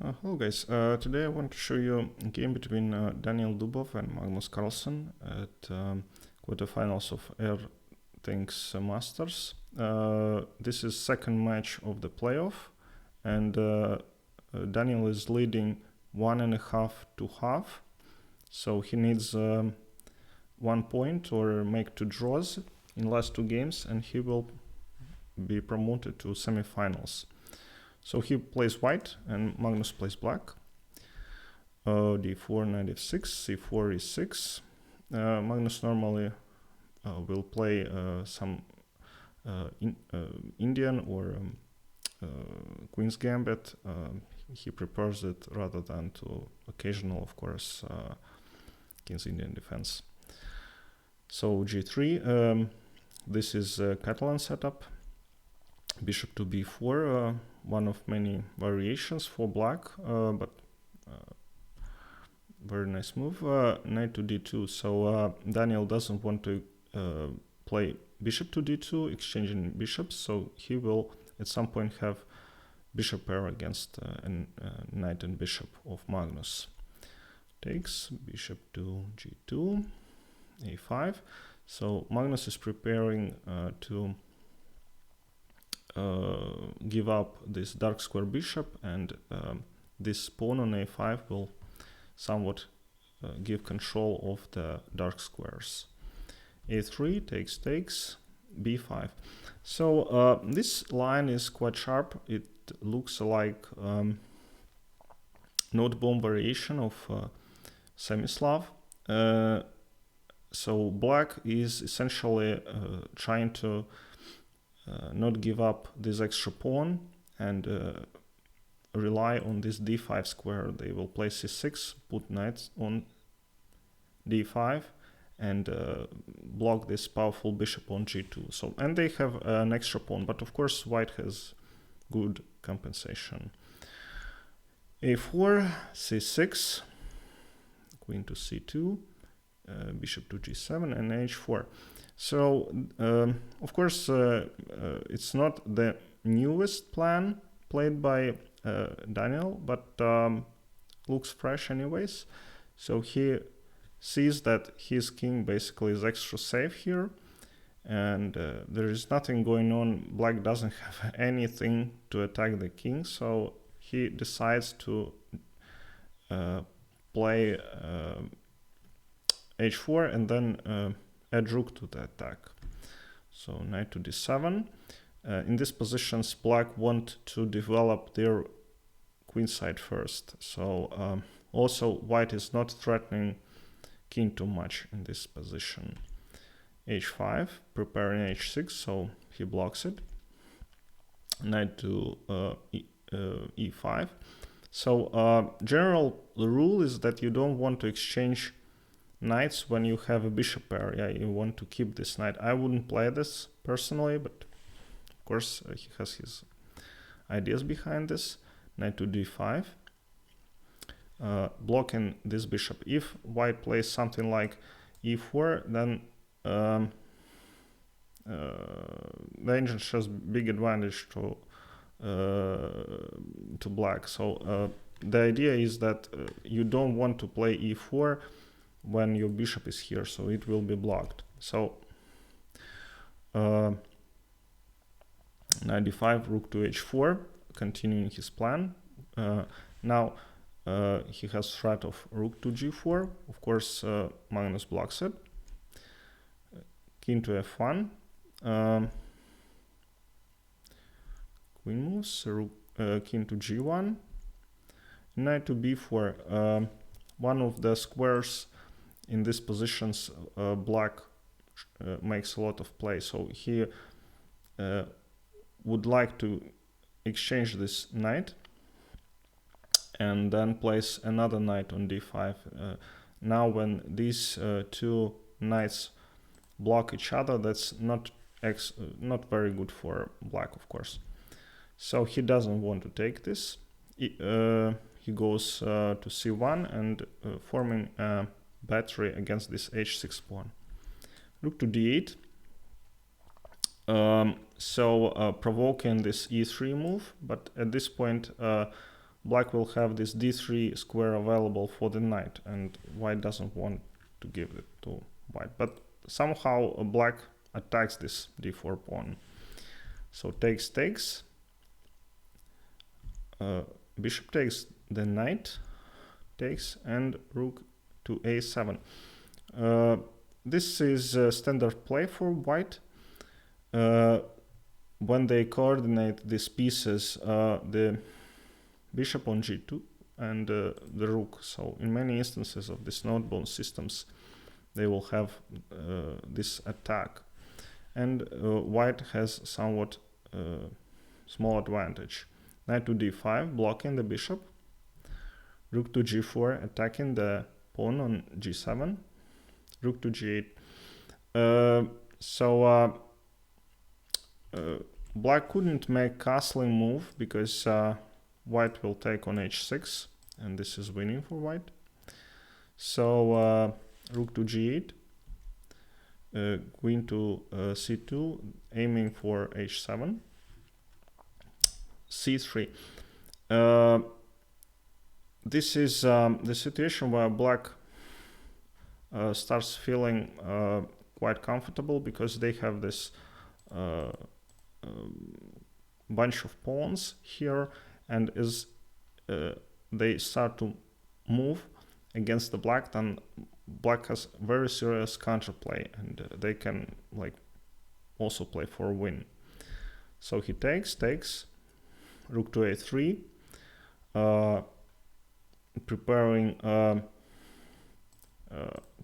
Hello guys, today I want to show you a game between Daniil Dubov and Magnus Carlsen at quarterfinals of Air Things Masters. This is second match of the playoff, and Daniil is leading 1.5 to half, so he needs 1 point or make 2 draws in last 2 games, and he will be promoted to semifinals. So he plays white and Magnus plays black. d4, knight f6, c4, e6. Magnus normally will play some Indian or Queen's Gambit. He prefers it rather than to occasional, of course, King's Indian defense. So g3, this is a Catalan setup. Bishop to b4, one of many variations for black, but very nice move. Knight to d2. So Daniil doesn't want to play bishop to d2, exchanging bishops. So he will at some point have bishop pair against knight and bishop of Magnus. Takes bishop to g2, a5. So Magnus is preparing to give up this dark square bishop, and this pawn on a5 will somewhat give control of the dark squares. a3 takes, b5. So this line is quite sharp. It looks like note bomb variation of Semislav. So black is essentially trying to not give up this extra pawn and rely on this d5 square. They will play c6, put knights on d5, and block this powerful bishop on g2. So, and they have an extra pawn, but of course white has good compensation. a4, c6, queen to c2, bishop to g7, and h4. So, of course, it's not the newest plan played by Daniil, but looks fresh anyways. So he sees that his king basically is extra safe here, and there is nothing going on. Black doesn't have anything to attack the king, so he decides to play h4 and then add rook to the attack. So knight to d7. In these positions, black want to develop their queenside first. So also white is not threatening king too much in this position. h5, preparing h6, so he blocks it. Knight to e5. So general rule is that you don't want to exchange knights when you have a bishop pair. Yeah, you want to keep this knight. I wouldn't play this personally, but of course he has his ideas behind this. Knight to d5, blocking this bishop. If white plays something like e4, then the engine has big advantage to black. So the idea is that you don't want to play e4 when your bishop is here, so it will be blocked. So knight d5, rook to h4, continuing his plan. Now he has threat of rook to g4. Of course, Magnus blocks it. King to f1. Queen moves. King to g1. Knight to b4. One of the squares in these positions, black makes a lot of play. So he would like to exchange this knight and then place another knight on d5. Now when these two knights block each other, that's not very good for black, of course. So he doesn't want to take this. He goes to c1 and forming a battery against this h6 pawn. Rook to d8. Provoking this e3 move, but at this point black will have this d3 square available for the knight, and white doesn't want to give it to white. But somehow black attacks this d4 pawn. So takes, bishop takes, the knight takes, and rook to a7. This is standard play for white. When they coordinate these pieces, the bishop on g2 and the rook. So in many instances of these node-bound systems, they will have this attack. And white has somewhat small advantage. Knight to d5, blocking the bishop. Rook to g4, attacking the pawn on g7. Rook to g8. Black couldn't make castling move because white will take on h6, and this is winning for white. So rook to g8, queen to c2, aiming for h7, c3. This is the situation where black starts feeling quite comfortable because they have this bunch of pawns here, and as they start to move against the black, then black has very serious counterplay, and they can like also play for a win. So he takes, rook to a3, preparing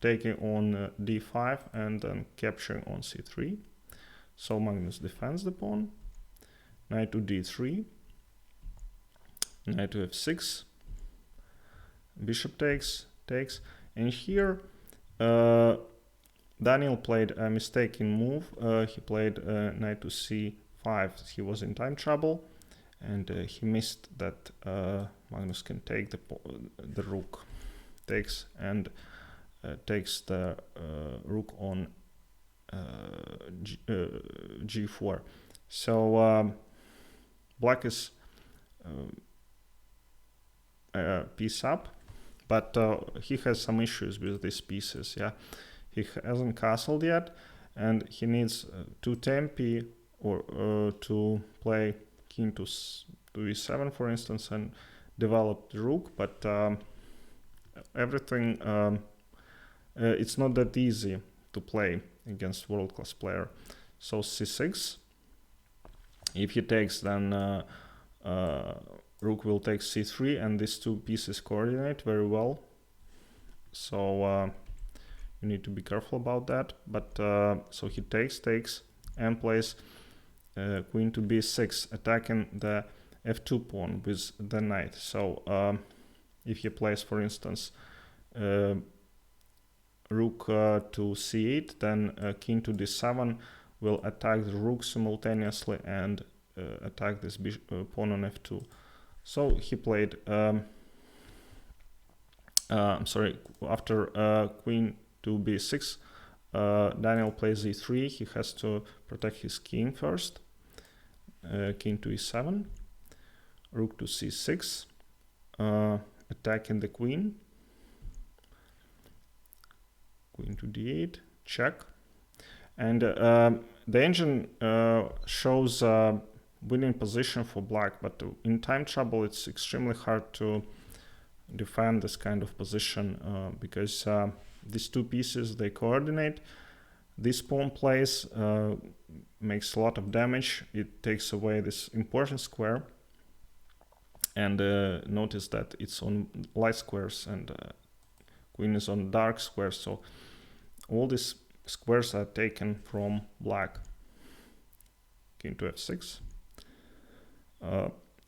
taking on d5 and then capturing on c3. So Magnus defends the pawn. Knight to d3, knight to f6, bishop takes, and here Daniil played a mistaken move. He played knight to c5. He was in time trouble, and he missed that Magnus can take the rook, takes, and takes the rook on g4. So black is piece up, but he has some issues with these pieces. Yeah, he hasn't castled yet, and he needs to tempi or to play king to e7, for instance, and develop the rook. But everything it's not that easy to play against world-class player. So c6. If he takes, then rook will take c3, and these two pieces coordinate very well. So you need to be careful about that. But so he takes, and plays queen to b6, attacking the f2 pawn with the knight. So if he plays, for instance, rook to c8, then king to d7 will attack the rook simultaneously and attack this pawn on f2. So he played, after queen to b6, Daniil plays e3. He has to protect his king first. King to e7, rook to c6, attacking the queen. Queen to d8, check. And the engine shows winning position for black, but in time trouble it's extremely hard to defend this kind of position because these two pieces, they coordinate. This pawn plays makes a lot of damage. It takes away this important square, and notice that it's on light squares and queen is on dark squares, so all these squares are taken from black. King to f6,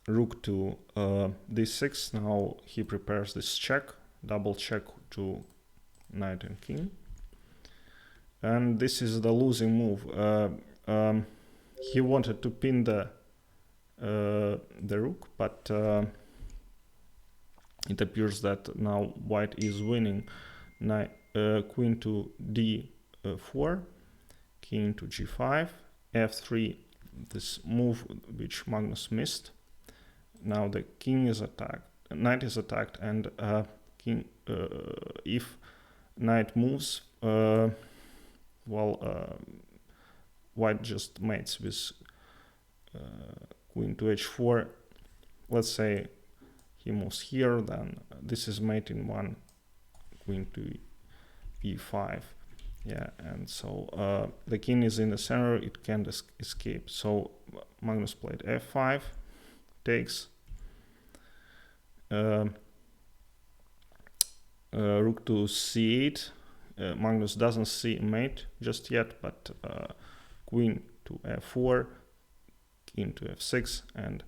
rook to d6. Now he prepares this check, double check to knight and king, and this is the losing move. He wanted to pin the rook, but it appears that now white is winning. Queen to d4, king to g5, f3, this move which Magnus missed, now the king is attacked, knight is attacked, and king. If knight moves, white just mates with queen to h4. Let's say he moves here, then this is mate in 1, queen to e5. Yeah, and so the king is in the center, it can't escape. So Magnus played f5, takes, rook to c8. Magnus doesn't see a mate just yet, but queen to f4, king to f6, and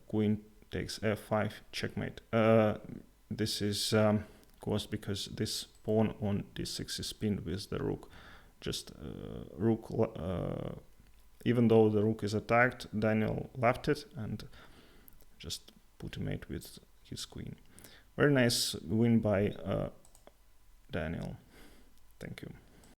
queen takes f5, checkmate. This is caused because this pawn on d6 is pinned with the rook. Just rook, even though the rook is attacked, Daniil left it and just put a mate with his queen. Very nice win by Daniil. Thank you.